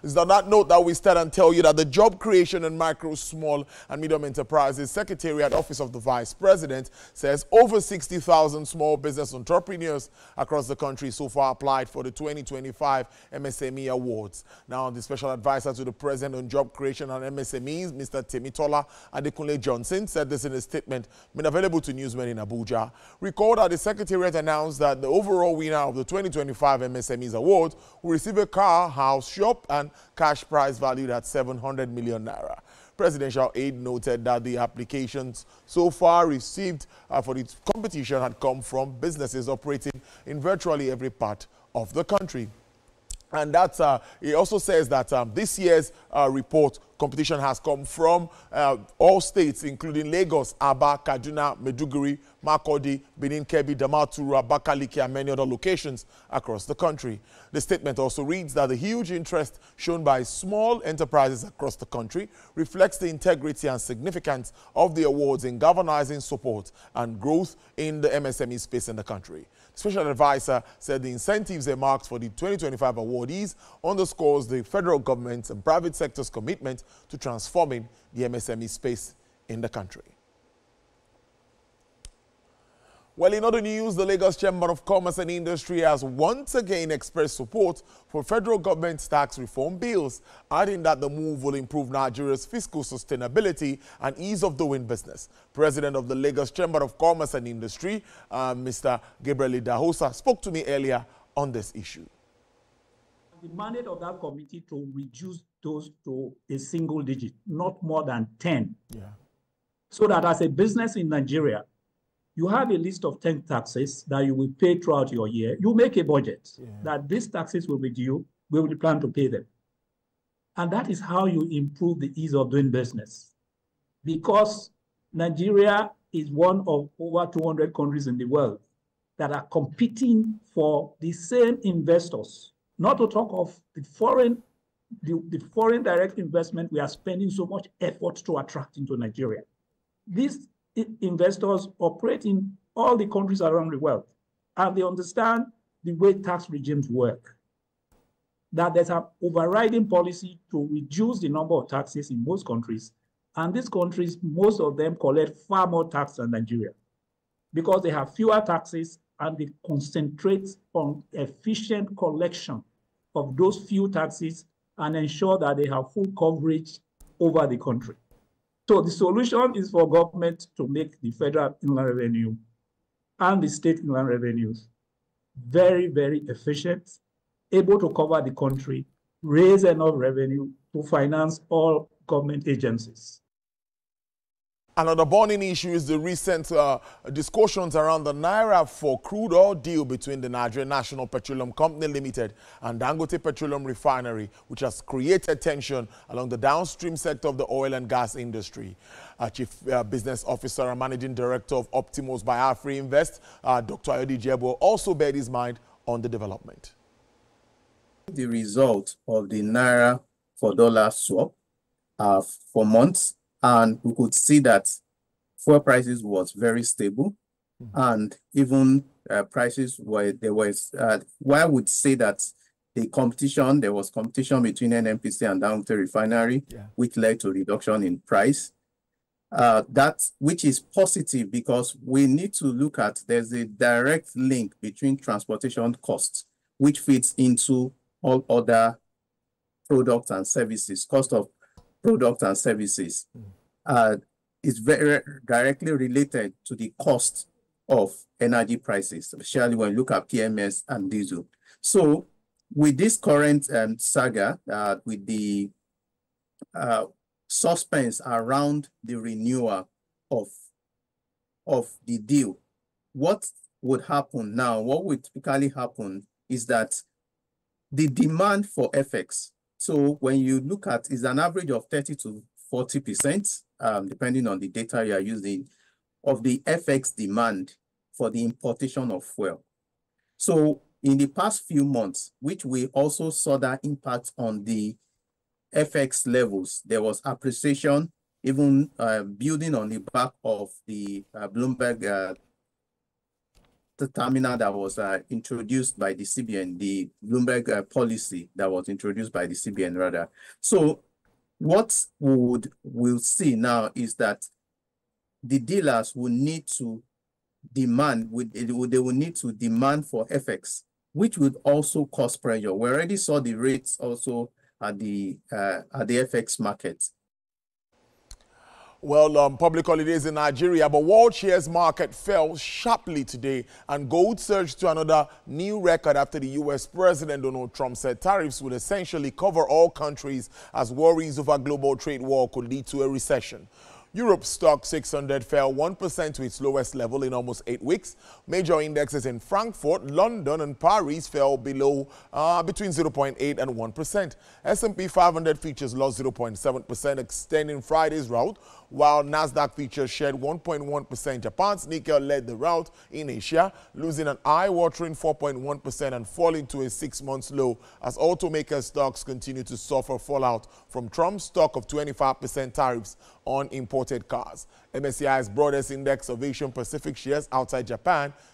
It's on that note that we start and tell you that the Job Creation and Micro, Small and Medium Enterprises Secretariat Office of the Vice President says over 60,000 small business entrepreneurs across the country so far applied for the 2025 MSME Awards. Now, the Special Advisor to the President on Job Creation and MSMEs, Mr. Temitola Adekunle Johnson, said this in a statement made available to newsmen in Abuja. Recall that the Secretariat announced that the overall winner of the 2025 MSMEs Awards will receive a car, house, shop and cash prize valued at 700 million naira. Presidential aide noted that the applications so far received for the competition had come from businesses operating in virtually every part of the country. And that's, it also says that this year's report competition has come from all states, including Lagos, Aba, Kaduna, Maiduguri, Makurdi, Benin, Kebbi, Damaturu, Abakaliki, and many other locations across the country. The statement also reads that the huge interest shown by small enterprises across the country reflects the integrity and significance of the awards in galvanizing support and growth in the MSME space in the country. The Special Advisor said the incentives earmarked for the 2025 awardees underscores the federal government's and private sector's commitment to transforming the MSME space in the country. Well, in other news, the Lagos Chamber of Commerce and Industry has once again expressed support for federal government's tax reform bills, adding that the move will improve Nigeria's fiscal sustainability and ease of doing business. President of the Lagos Chamber of Commerce and Industry, Mr. Gabriel Idahosa, spoke to me earlier on this issue. The mandate of that committee to reduce those to a single digit, not more than 10. Yeah. So that as a business in Nigeria, you have a list of 10 taxes that you will pay throughout your year. You make a budget that these taxes will be due, we will plan to pay them. And that is how you improve the ease of doing business. Because Nigeria is one of over 200 countries in the world that are competing for the same investors, not to talk of the foreign direct investment we are spending so much effort to attract into Nigeria. These investors operate in all the countries around the world, and they understand the way tax regimes work. That there's an overriding policy to reduce the number of taxes in most countries, and these countries, most of them collect far more tax than Nigeria because they have fewer taxes and they concentrate on efficient collection of those few taxes and ensure that they have full coverage over the country. So the solution is for government to make the federal inland revenue and the state inland revenues very, very efficient, able to cover the country, raise enough revenue to finance all government agencies. Another burning issue is the recent discussions around the Naira for crude oil deal between the Nigerian National Petroleum Company Limited and Dangote Petroleum Refinery, which has created tension along the downstream sector of the oil and gas industry. Chief Business Officer and Managing Director of Optimus by Afri Invest, Dr. Ayodi Jebo, also bared his mind on the development. The result of the Naira for dollar swap for months, and we could see that fuel prices was very stable, and even prices were, why I would say that there was competition between NNPC and Dangote Refinery, which led to reduction in price. Which is positive because we need to look at, there's a direct link between transportation costs, which fits into all other products and services, cost of products and services. Is very directly related to the cost of energy prices, especially when you look at PMS and diesel. So with this current saga, with the suspense around the renewal of the deal, what would happen now, what would typically happen is that the demand for FX, so when you look at, is an average of 30 to 40%, depending on the data you are using, of the FX demand for the importation of fuel. So in the past few months, which we also saw that impact on the FX levels, there was appreciation, even building on the back of the Bloomberg terminal that was introduced by the CBN, the Bloomberg policy that was introduced by the CBN rather. So what we'll see now is that the dealers will need to demand, they will need to demand for FX, which would also cause pressure. We already saw the rates also at the FX market. Well, public holidays in Nigeria, but world shares market fell sharply today and gold surged to another new record after the U.S. President Donald Trump said tariffs would essentially cover all countries as worries over global trade war could lead to a recession. Europe's stock 600 fell 1% to its lowest level in almost 8 weeks. Major indexes in Frankfurt, London, and Paris fell below between 0.8 and 1%. S&P 500 futures lost 0.7%, extending Friday's rout, while Nasdaq futures shed 1.1%. Japan's Nikkei led the rout in Asia, losing an eye-watering 4.1% and falling to a 6-month low as automaker stocks continue to suffer fallout from Trump's talk of 25% tariffs on imported cars. MSCI's broadest index of Asian Pacific shares outside Japan